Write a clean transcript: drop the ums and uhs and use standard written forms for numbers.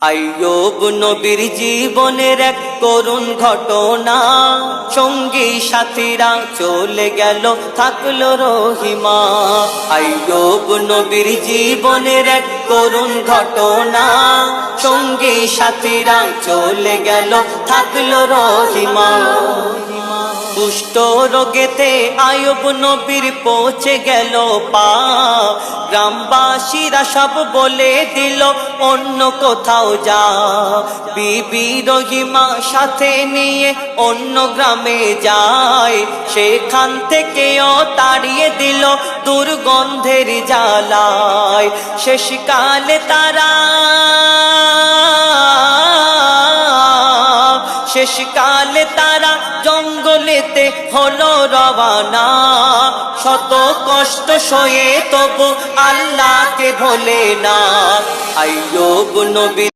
আইয়ুব নবীর জীবনের এক করুণ ঘটনা, সঙ্গী সাথীরা চলে গেল থাকলো রহিমা। আইয়ুব নবীর জীবনের এক করুণ ঘটনা, সঙ্গী সাথীরা চলে গেল থাকলো রহিমা। কুষ্ঠ রোগেতে আইয়ুব নবীর পৌঁছে গেল পা, গ্রামবাসীরা সব বলে দিল অন্য কোথাও যা। বিবি রহিমা সাথে নিয়ে অন্য গ্রামে যায়, সেখান থেকেও তাড়িয়ে দিল দুর্গন্ধের জ্বালায়। শেষকালে তারা জঙ্গলেতে হলো রওয়ানা, শত কষ্ট সয়ে তবু আল্লাহকে ভোলে না। আইয়ুব নবী